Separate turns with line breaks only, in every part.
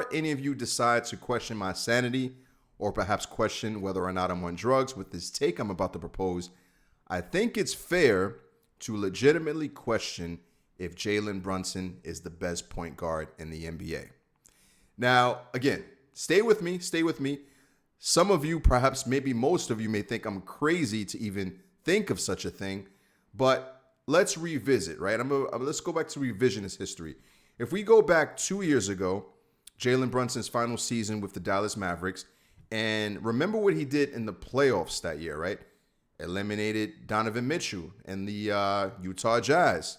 before any of you decide to question my sanity or perhaps question whether or not I'm on drugs with this take I'm about to propose, I think it's fair to legitimately question if Jalen Brunson is the best point guard in the NBA. Now, again, stay with me. Some of you, perhaps maybe most of you, may think I'm crazy to even think of such a thing, but let's revisit, right? Let's go back to revisionist history. If we go back 2 years ago, Jalen Brunson's final season with the Dallas Mavericks, and remember what he did in the playoffs that year, right? Eliminated Donovan Mitchell and the Utah Jazz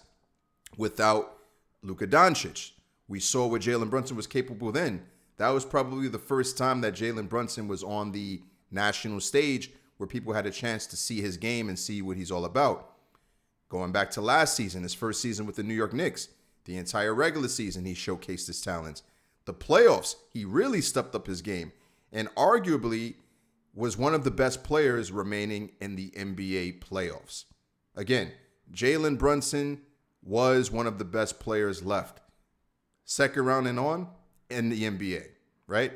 without Luka Doncic. We saw what Jalen Brunson was capable then. That was probably the first time that Jalen Brunson was on the national stage where people had a chance to see his game and see what he's all about. Going back to last season, his first season with the New York Knicks, the entire regular season, he showcased his talents. The playoffs, he really stepped up his game and arguably was one of the best players remaining in the NBA playoffs. Again, Jalen Brunson was one of the best players left, second round and on, in the NBA, right?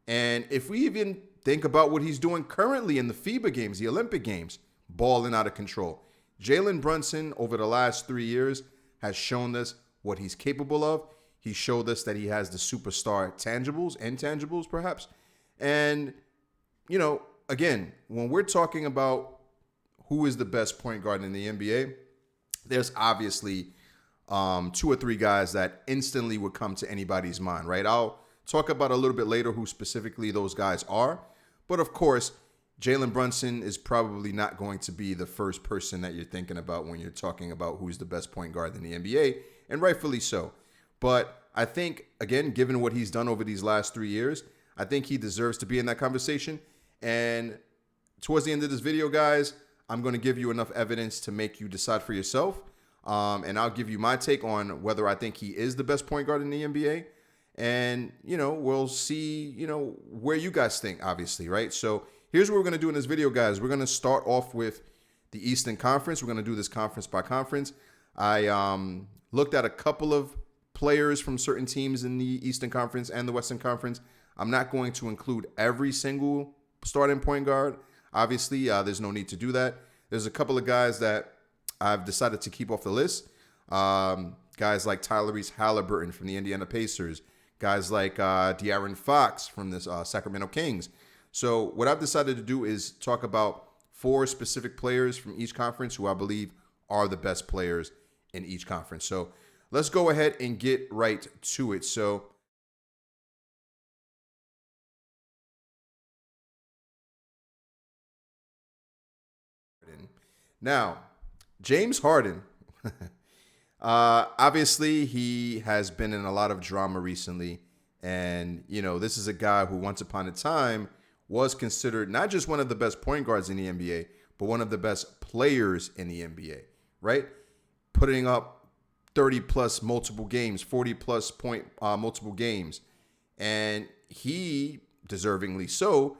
And if we even think about what he's doing currently in the FIBA games, the Olympic games, balling out of control. Jalen Brunson, over the last 3 years, has shown us what he's capable of. He showed us that he has the superstar tangibles, intangibles perhaps. And, again, when we're talking about who is the best point guard in the NBA, there's obviously 2 or 3 guys that instantly would come to anybody's mind, right? I'll talk about a little bit later who specifically those guys are. But, of course, Jalen Brunson is probably not going to be the first person that you're thinking about when you're talking about who's the best point guard in the NBA, and rightfully so. But I think, again, given what he's done over these last 3 years, I think he deserves to be in that conversation. And towards the end of this video, guys, I'm going to give you enough evidence to make you decide for yourself. And I'll give you my take on whether I think he is the best point guard in the NBA. And, we'll see, where you guys think, obviously, right? So here's what we're going to do in this video, guys. We're going to start off with the Eastern Conference. We're going to do this conference by conference. I looked at a couple of players from certain teams in the Eastern Conference and the Western Conference. I'm not going to include every single starting point guard. Obviously, there's no need to do that. There's a couple of guys that I've decided to keep off the list. Guys like Tyrese Halliburton from the Indiana Pacers. Guys like De'Aaron Fox from the Sacramento Kings. So what I've decided to do is talk about 4 specific players from each conference who I believe are the best players in each conference. So let's go ahead and get right to it. So now, James Harden, obviously he has been in a lot of drama recently. And, this is a guy who once upon a time was considered not just one of the best point guards in the NBA, but one of the best players in the NBA, right? Putting up 30-plus multiple games, 40-plus point multiple games. And he, deservingly so,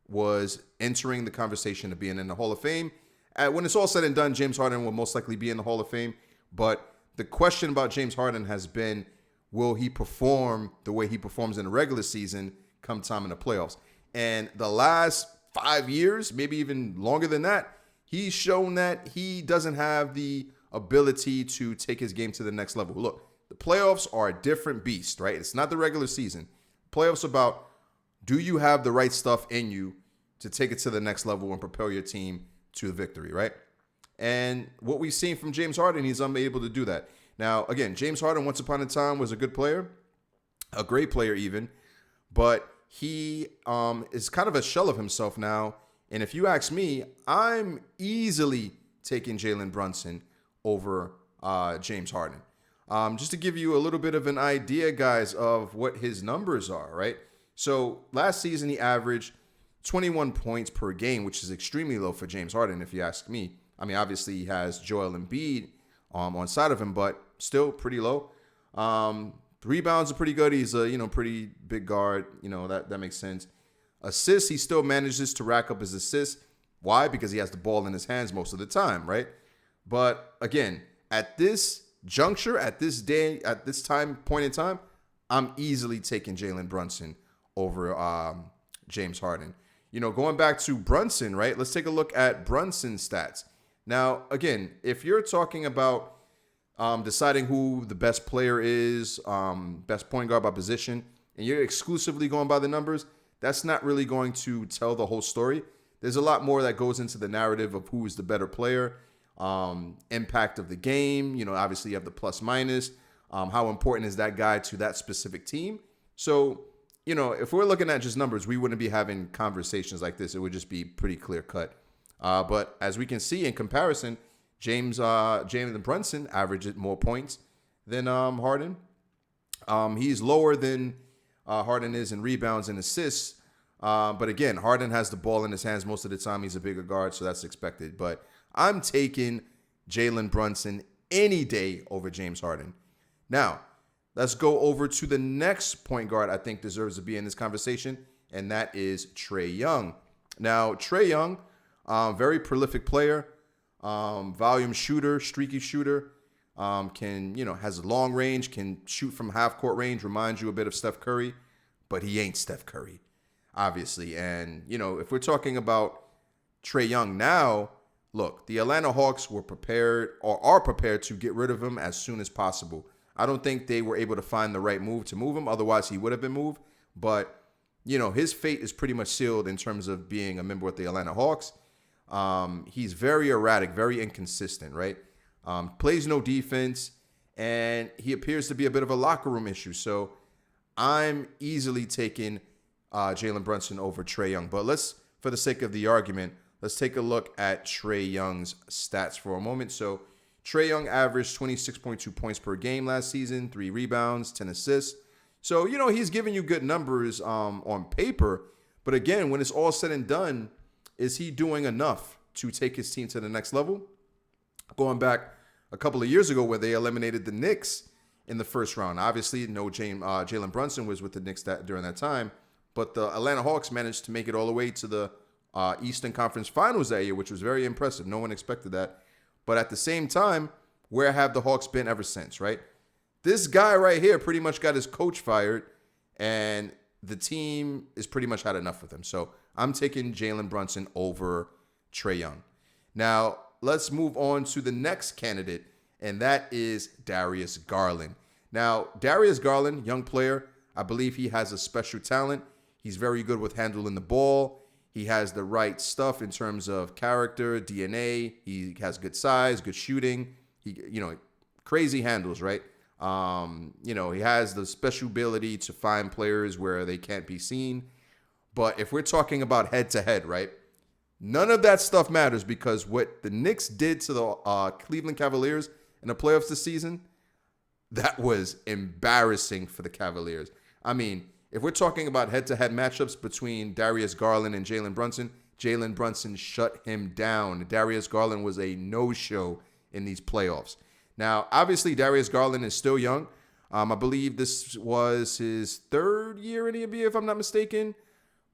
was entering the conversation of being in the Hall of Fame. When it's all said and done, James Harden will most likely be in the Hall of Fame. But the question about James Harden has been, will he perform the way he performs in the regular season come time in the playoffs? And the last 5 years, maybe even longer than that, he's shown that he doesn't have the ability to take his game to the next level. Look, the playoffs are a different beast, right? It's not the regular season. Playoffs about, do you have the right stuff in you to take it to the next level and propel your team to the victory, right? And what we've seen from James Harden, he's unable to do that. Now, again, James Harden once upon a time was a good player, a great player even, but he is kind of a shell of himself now. And if you ask me, I'm easily taking Jalen Brunson over James Harden. Just to give you a little bit of an idea, guys, of what his numbers are, right? So last season, he averaged 21 points per game, which is extremely low for James Harden, if you ask me. I mean, obviously, he has Joel Embiid on side of him, but still pretty low. Rebounds are pretty good. He's a, pretty big guard. That makes sense. Assists, he still manages to rack up his assists. Why? Because he has the ball in his hands most of the time, right? But again, at this juncture, at this point in time, I'm easily taking Jalen Brunson over James Harden. Going back to Brunson, right? Let's take a look at Brunson's stats. Now, again, if you're talking about deciding who the best player is, best point guard by position, and you're exclusively going by the numbers, that's not really going to tell the whole story. There's a lot more that goes into the narrative of who is the better player, impact of the game. Obviously you have the plus minus. How important is that guy to that specific team? So, if we're looking at just numbers, we wouldn't be having conversations like this. It would just be pretty clear cut. But as we can see in comparison, Jalen Brunson averages more points than Harden. He's lower than Harden is in rebounds and assists. But again, Harden has the ball in his hands most of the time. He's a bigger guard, so that's expected. But I'm taking Jalen Brunson any day over James Harden. Now, let's go over to the next point guard I think deserves to be in this conversation, and that is Trae Young. Now, Trae Young, very prolific player, volume shooter, streaky shooter, has long range, can shoot from half court range, reminds you a bit of Steph Curry, but he ain't Steph Curry, obviously. And, if we're talking about Trae Young now, look, the Atlanta Hawks were prepared or are prepared to get rid of him as soon as possible. I don't think they were able to find the right move to move him. Otherwise, he would have been moved. But, his fate is pretty much sealed in terms of being a member with the Atlanta Hawks. He's very erratic, very inconsistent, right? Plays no defense, and he appears to be a bit of a locker room issue. So I'm easily taking Jalen Brunson over Trae Young. But for the sake of the argument, let's take a look at Trae Young's stats for a moment. So Trae Young averaged 26.2 points per game last season, 3 rebounds, 10 assists. So, he's giving you good numbers on paper. But again, when it's all said and done, is he doing enough to take his team to the next level? Going back a couple of years ago where they eliminated the Knicks in the first round. Obviously, Jalen Brunson was with the Knicks during that time. But the Atlanta Hawks managed to make it all the way to the Eastern Conference Finals that year, which was very impressive. No one expected that. But at the same time, where have the Hawks been ever since, right? This guy right here pretty much got his coach fired, and the team is pretty much had enough with him. So I'm taking Jalen Brunson over Trae Young. Now, let's move on to the next candidate, and that is Darius Garland. Now, Darius Garland, young player, I believe he has a special talent. He's very good with handling the ball. He has the right stuff in terms of character, DNA. He has good size, good shooting. Crazy handles, right? He has the special ability to find players where they can't be seen. But if we're talking about head-to-head, right, none of that stuff matters because what the Knicks did to the Cleveland Cavaliers in the playoffs this season, that was embarrassing for the Cavaliers. I mean, if we're talking about head-to-head matchups between Darius Garland and Jalen Brunson shut him down. Darius Garland was a no-show in these playoffs. Now, obviously, Darius Garland is still young. I believe this was his third year in the NBA, if I'm not mistaken.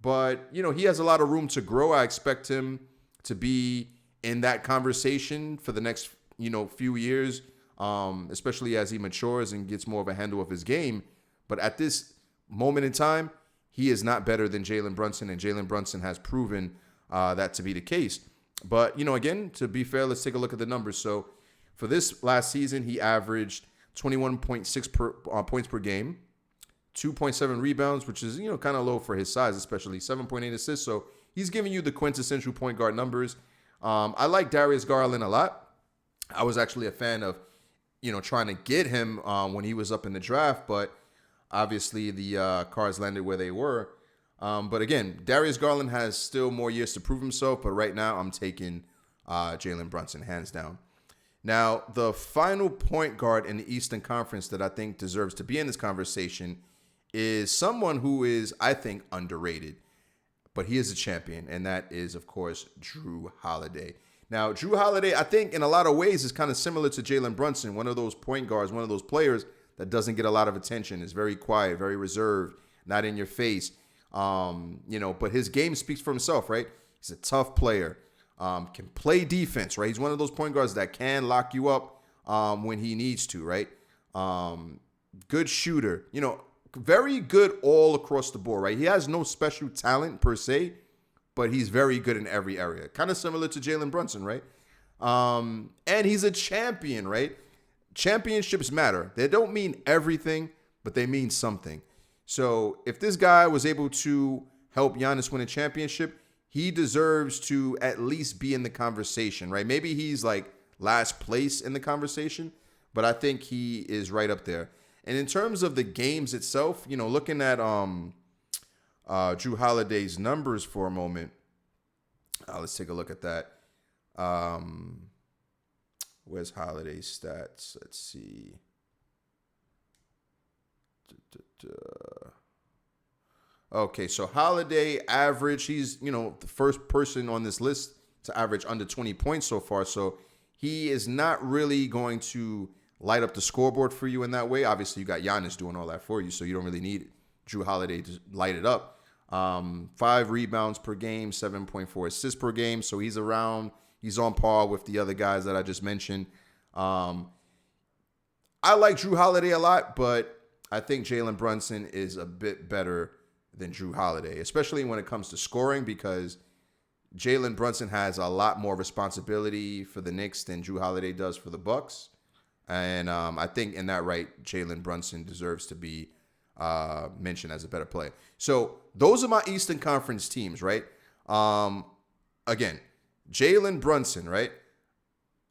But, he has a lot of room to grow. I expect him to be in that conversation for the next, few years, especially as he matures and gets more of a handle of his game. But at this moment in time, he is not better than Jalen Brunson, and Jalen Brunson has proven that to be the case. But, again, to be fair, let's take a look at the numbers. So for this last season, he averaged 21.6 points per game, 2.7 rebounds, which is, kind of low for his size, especially 7.8 assists. So he's giving you the quintessential point guard numbers. I like Darius Garland a lot. I was actually a fan of, trying to get him when he was up in the draft, but obviously the cards landed where they were. But again, Darius Garland has still more years to prove himself, but right now I'm taking Jalen Brunson hands down. Now, the final point guard in the Eastern Conference that I think deserves to be in this conversation is someone who is, I think, underrated, but he is a champion, and that is, of course, Jrue Holiday. Now, Jrue Holiday, I think, in a lot of ways is kind of similar to Jalen Brunson, one of those point guards, one of those players that doesn't get a lot of attention, is very quiet, very reserved, not in your face, but his game speaks for himself, right? He's a tough player. Can play defense, right? He's one of those point guards that can lock you up when he needs to, right? Good shooter. very good all across the board, right? He has no special talent per se, but he's very good in every area. Kind of similar to Jalen Brunson, right? And he's a champion, right? Championships matter. They don't mean everything, but they mean something. So if this guy was able to help Giannis win a championship, he deserves to at least be in the conversation, right? Maybe he's like last place in the conversation, but I think he is right up there. And in terms of the games itself, you know, looking at Drew Holiday's numbers for a moment, let's take a look at that. Where's Holiday's stats? Let's see. Okay, so Holiday average, he's, you know, the first person on this list to average under 20 points so far. So he is not really going to light up the scoreboard for you in that way. Obviously, you got Giannis doing all that for you, so you don't really need Drew Holiday to light it up. 5 rebounds per game, 7.4 assists per game. So he's on par with the other guys that I just mentioned. I like Drew Holiday a lot, but I think Jalen Brunson is a bit better than Drew Holiday, especially when it comes to scoring, because Jalen Brunson has a lot more responsibility for the Knicks than Drew Holiday does for the Bucks. And I think in that right, Jalen Brunson deserves to be mentioned as a better player. So those are my Eastern Conference teams, right? Again, Jalen Brunson, right?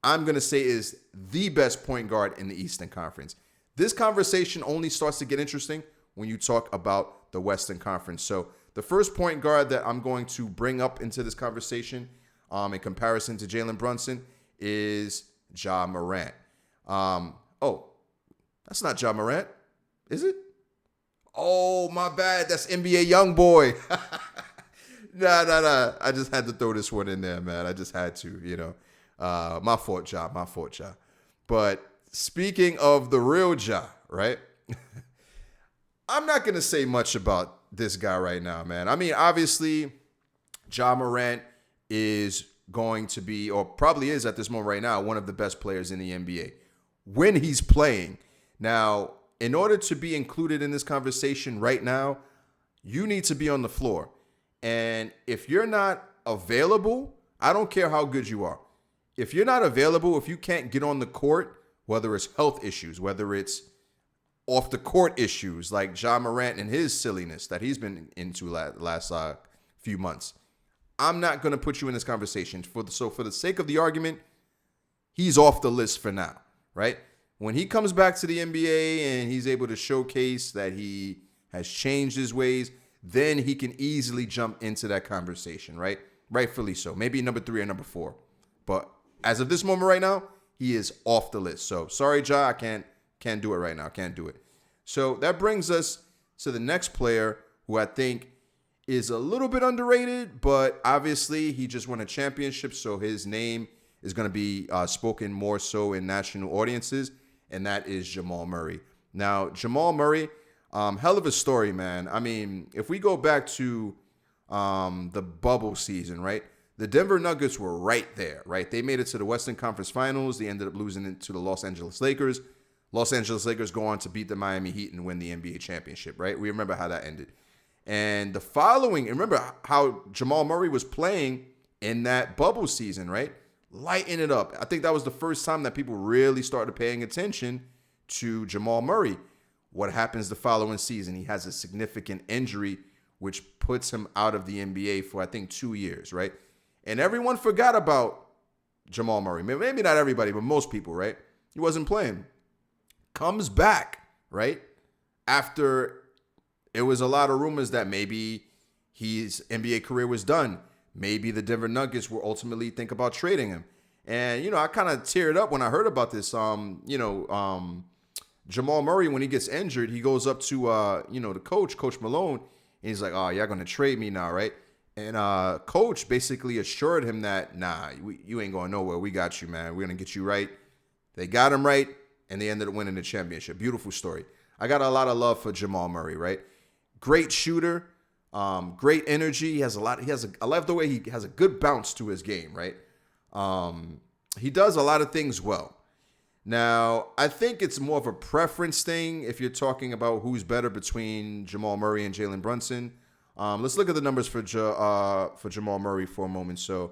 I'm going to say is the best point guard in the Eastern Conference. This conversation only starts to get interesting when you talk about the Western Conference. So the first point guard that I'm going to bring up into this conversation in comparison to Jalen Brunson is Ja Morant. That's not Ja Morant, is it? Oh, my bad. That's NBA Youngboy. Nah. I just had to throw this one in there, man. I just had to, you know. My fault, Ja. But speaking of the real Ja, right? I'm not going to say much about this guy right now, man. I mean, obviously, Ja Morant is going to be, or probably is at this moment right now, one of the best players in the NBA when he's playing. Now, in order to be included in this conversation right now, you need to be on the floor. And if you're not available, I don't care how good you are. If you're not available, if you can't get on the court, whether it's health issues, whether it's off the court issues like Ja Morant and his silliness that he's been into last few months, I'm not going to put you in this conversation. So for the sake of the argument, he's off the list for now, right? When he comes back to the NBA and he's able to showcase that he has changed his ways, then he can easily jump into that conversation, right? Rightfully so. Maybe number 3 or number 4. But as of this moment right now, he is off the list. So sorry, Ja, I can't do it right now. Can't do it. So that brings us to the next player who I think is a little bit underrated, but obviously he just won a championship, so his name is going to be spoken more so in national audiences, and that is Jamal Murray. Now, Jamal Murray, hell of a story, man. I mean, if we go back to the bubble season, right? The Denver Nuggets were right there, right? They made it to the Western Conference Finals. They ended up losing it to the Los Angeles Lakers. Los Angeles Lakers go on to beat the Miami Heat and win the NBA championship, right? We remember how that ended. And the following, remember how Jamal Murray was playing in that bubble season, right? Lighting it up. I think that was the first time that people really started paying attention to Jamal Murray. What happens the following season? He has a significant injury, which puts him out of the NBA for, I think, 2 years, right? And everyone forgot about Jamal Murray. Maybe not everybody, but most people, right? He wasn't playing. Comes back, right? After it was a lot of rumors that maybe his NBA career was done. Maybe the Denver Nuggets will ultimately think about trading him. And, you know, I kind of teared up when I heard about this. Jamal Murray, when he gets injured, he goes up to, the Coach Malone, and he's like, oh, y'all going to trade me now, right? And Coach basically assured him that, nah, you ain't going nowhere. We got you, man. We're going to get you right. They got him right, and they ended up winning the championship. Beautiful story. I got a lot of love for Jamal Murray, right? Great shooter, great energy. I love the way he has a good bounce to his game, right? He does a lot of things well. Now, I think it's more of a preference thing if you're talking about who's better between Jamal Murray and Jalen Brunson. Let's look at the numbers for Jamal Murray for a moment. So,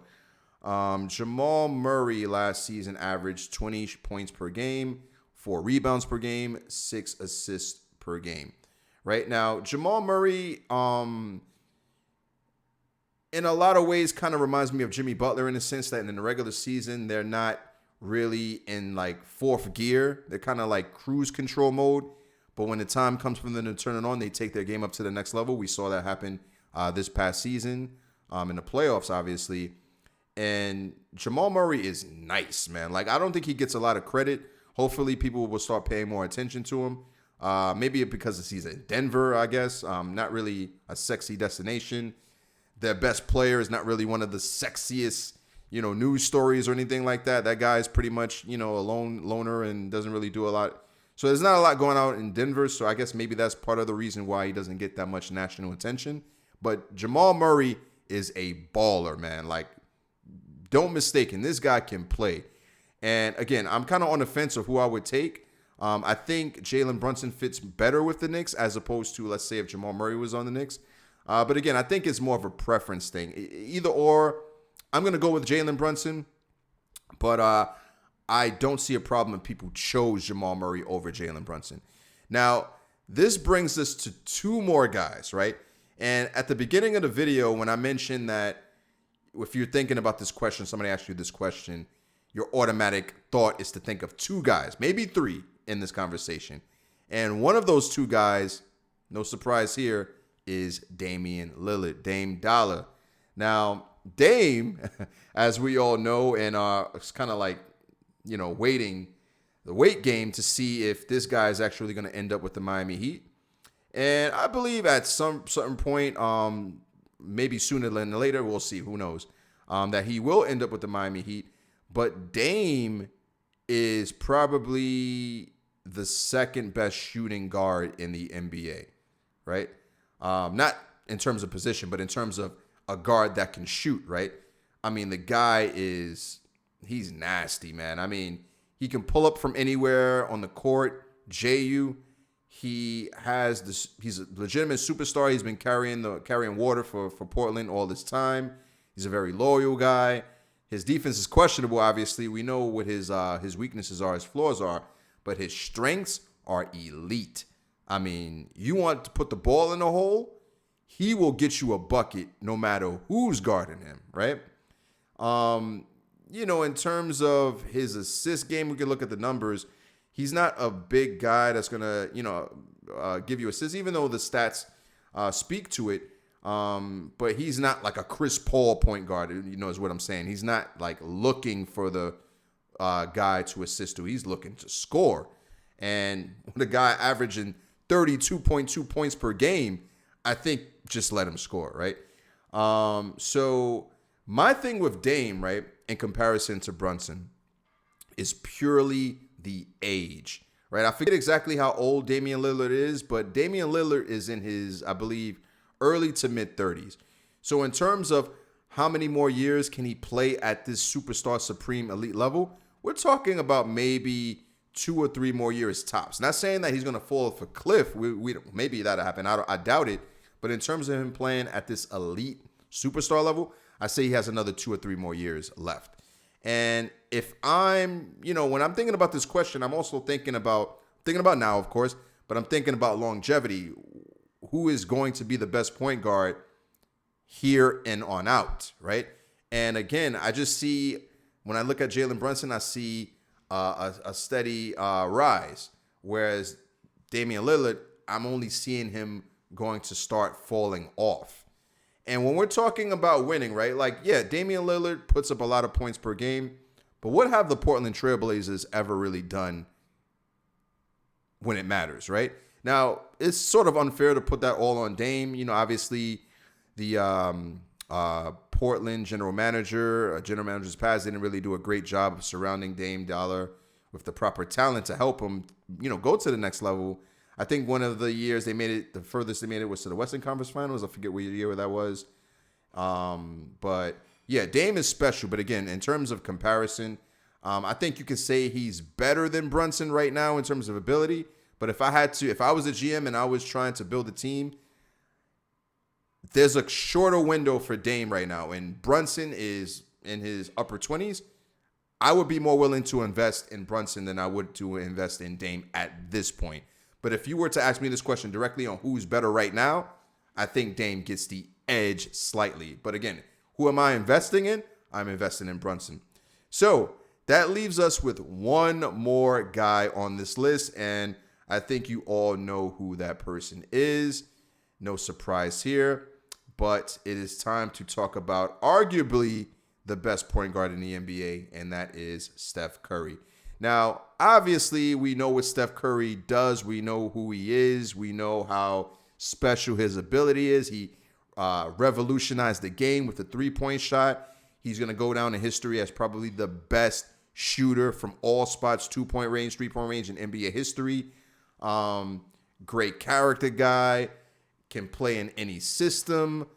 Jamal Murray last season averaged 20 points per game, 4 rebounds per game, 6 assists per game. Right now, Jamal Murray, in a lot of ways, kind of reminds me of Jimmy Butler in the sense that in the regular season, they're not really in like fourth gear. They're kind of like cruise control mode. But when the time comes for them to turn it on, they take their game up to the next level. We saw that happen this past season in the playoffs, obviously. And Jamal Murray is nice, man. Like, I don't think he gets a lot of credit. Hopefully, people will start paying more attention to him. Maybe because he's in Denver, I guess. Not really a sexy destination. Their best player is not really one of the sexiest, news stories or anything like that. That guy is pretty much, a loner and doesn't really do a lot. So there's not a lot going on in Denver. So I guess maybe that's part of the reason why he doesn't get that much national attention. But Jamal Murray is a baller, man. Like, don't mistake him. This guy can play. And again, I'm kind of on the fence of who I would take. I think Jalen Brunson fits better with the Knicks as opposed to, let's say, if Jamal Murray was on the Knicks. But again, I think it's more of a preference thing. Either or, I'm going to go with Jalen Brunson. But I don't see a problem if people chose Jamal Murray over Jalen Brunson. Now, this brings us to 2 more guys, right? And at the beginning of the video, when I mentioned that if you're thinking about this question, somebody asked you this question, your automatic thought is to think of 2 guys, maybe 3 in this conversation. And one of those 2 guys, no surprise here, is Damian Lillard, Dame Dollar. Now, Dame, as we all know, and it's kind of like, waiting the wait game to see if this guy is actually going to end up with the Miami Heat. And I believe at some certain point, maybe sooner than later, we'll see, who knows, that he will end up with the Miami Heat. But Dame is probably the second best shooting guard in the NBA, right? Not in terms of position, but in terms of a guard that can shoot, right? I mean, the guy he's nasty, man. I mean, he can pull up from anywhere on the court, JU. He's a legitimate superstar. He's been carrying water for Portland all this time. He's a very loyal guy. His defense is questionable, obviously. We know what his weaknesses are, his flaws are, but his strengths are elite. I mean, you want to put the ball in the hole, he will get you a bucket no matter who's guarding him, right? In terms of his assist game, we can look at the numbers. He's not a big guy that's going to, give you assists, even though the stats speak to it. But he's not like a Chris Paul point guard, is what I'm saying. He's not like looking for the guy to assist to. He's looking to score. And the guy averaging 32.2 points per game, I think just let him score, right? So my thing with Dame, right, in comparison to Brunson, is purely the age, right? I forget exactly how old Damian Lillard is, but Damian Lillard is in his, I believe, early to mid 30s. So in terms of how many more years can he play at this superstar supreme elite level, we're talking about maybe 2 or 3 more years tops. Not saying that he's going to fall off a cliff. Maybe that'll happen. I doubt it. But in terms of him playing at this elite superstar level, I say he has another 2 or 3 more years left. And if I'm, when I'm thinking about this question, I'm also thinking about now, of course, but I'm thinking about longevity. Who is going to be the best point guard here and on out, right? And again, I just see, when I look at Jalen Brunson, I see a steady rise. Whereas Damian Lillard, I'm only seeing him going to start falling off. And when we're talking about winning, right? Like, yeah, Damian Lillard puts up a lot of points per game, but what have the Portland Trailblazers ever really done when it matters, right? Now, it's sort of unfair to put that all on Dame. Obviously, the Portland general manager's pass didn't really do a great job of surrounding Dame Dollar with the proper talent to help him, go to the next level. I think one of the years the furthest they made it was to the Western Conference Finals. I forget what year that was. But yeah, Dame is special. But again, in terms of comparison, I think you can say he's better than Brunson right now in terms of ability. But if I was a GM and I was trying to build a team, there's a shorter window for Dame right now. And Brunson is in his upper 20s. I would be more willing to invest in Brunson than I would to invest in Dame at this point. But if you were to ask me this question directly on who's better right now, I think Dame gets the edge slightly. But again, who am I investing in? I'm investing in Brunson. So that leaves us with one more guy on this list, and I think you all know who that person is. No surprise here, but it is time to talk about arguably the best point guard in the NBA, and that is Steph Curry. Now, obviously, we know what Steph Curry does. We know who he is. We know how special his ability is. He revolutionized the game with the three-point shot. He's going to go down in history as probably the best shooter from all spots, two-point range, three-point range in NBA history. Great character guy, can play in any system,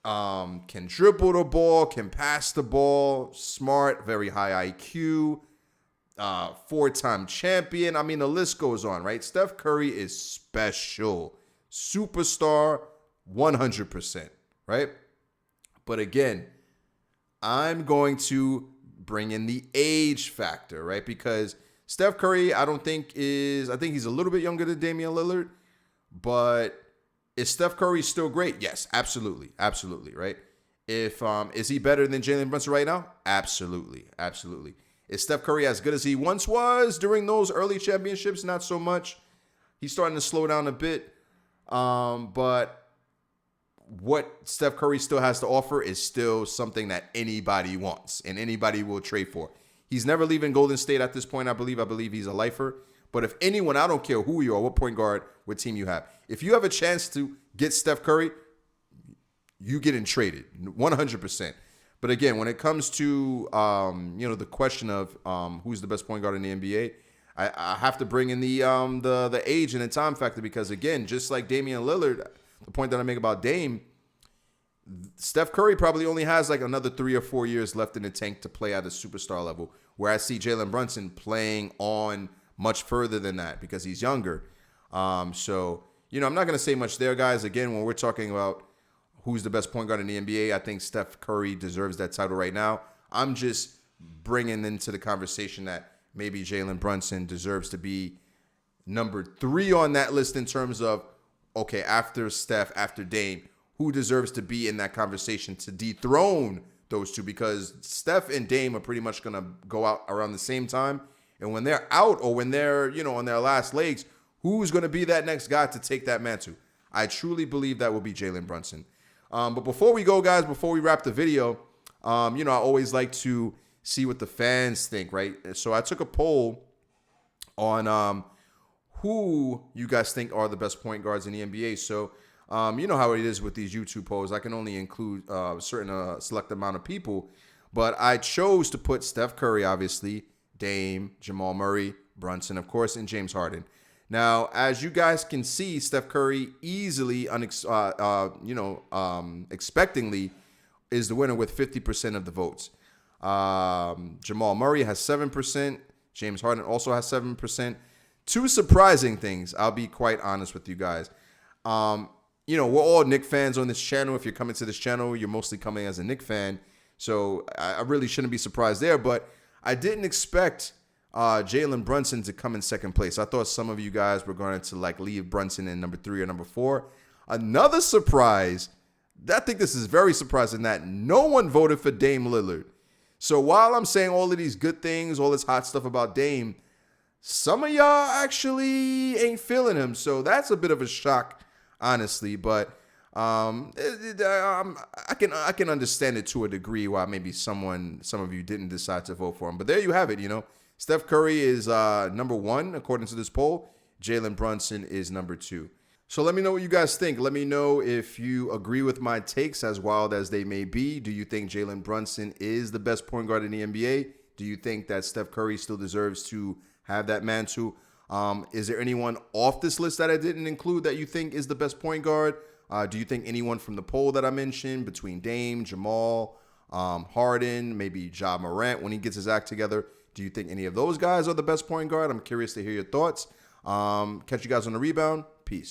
can dribble the ball, can pass the ball, smart, very high IQ, four-time champion. I mean, the list goes on, right? Steph Curry is special. Superstar, 100%, right? But again, I'm going to bring in the age factor, right? Because Steph Curry, I think he's a little bit younger than Damian Lillard, but is Steph Curry still great? Yes, absolutely, right? Is he better than Jalen Brunson right now? Absolutely. Is Steph Curry as good as he once was during those early championships? Not so much. He's starting to slow down a bit, but what Steph Curry still has to offer is still something that anybody wants and anybody will trade for. He's never leaving Golden State at this point, I believe he's a lifer. But if anyone, I don't care who you are, what point guard, what team you have, if you have a chance to get Steph Curry, you getting traded, 100%. But again, when it comes to the question of who's the best point guard in the NBA, I have to bring in the age and the time factor because again, just like Damian Lillard, the point that I make about Dame, Steph Curry probably only has like another 3 or 4 years left in the tank to play at a superstar level, where I see Jalen Brunson playing on much further than that because he's younger. So, I'm not going to say much there, guys. Again, when we're talking about who's the best point guard in the NBA, I think Steph Curry deserves that title right now. I'm just bringing into the conversation that maybe Jalen Brunson deserves to be number 3 on that list in terms of, okay, after Steph, after Dame, who deserves to be in that conversation to dethrone those two? Because Steph and Dame are pretty much going to go out around the same time. And when they're out or when they're, on their last legs, who's going to be that next guy to take that mantle? I truly believe that will be Jalen Brunson. But before we go, guys, before we wrap the video, I always like to see what the fans think, right? So I took a poll on who you guys think are the best point guards in the NBA. So, you know how it is with these YouTube polls. I can only include a certain select amount of people. But I chose to put Steph Curry, obviously, Dame, Jamal Murray, Brunson, of course, and James Harden. Now, as you guys can see, Steph Curry easily, expectingly, is the winner with 50% of the votes. Jamal Murray has 7%. James Harden also has 7%. Two surprising things, I'll be quite honest with you guys. We're all Knicks fans on this channel. If you're coming to this channel, you're mostly coming as a Knicks fan. So I really shouldn't be surprised there. But I didn't expect Jalen Brunson to come in second place. I thought some of you guys were going to leave Brunson in number 3 or number 4. Another surprise, I think this is very surprising, that no one voted for Dame Lillard. So while I'm saying all of these good things, all this hot stuff about Dame, some of y'all actually ain't feeling him. So that's a bit of a shock, honestly. But I can understand it to a degree why maybe some of you didn't decide to vote for him. But there you have it. Steph Curry is number 1 according to this poll. Jalen Brunson is number 2. So let me know what you guys think. Let me know if you agree with my takes, as wild as they may be. Do you think Jalen Brunson is the best point guard in the NBA? Do you think that Steph Curry still deserves to have that mantle? Is there anyone off this list that I didn't include that you think is the best point guard? Do you think anyone from the poll that I mentioned between Dame, Jamal, Harden, maybe Ja Morant when he gets his act together. Do you think any of those guys are the best point guard? I'm curious to hear your thoughts. Catch you guys on the rebound.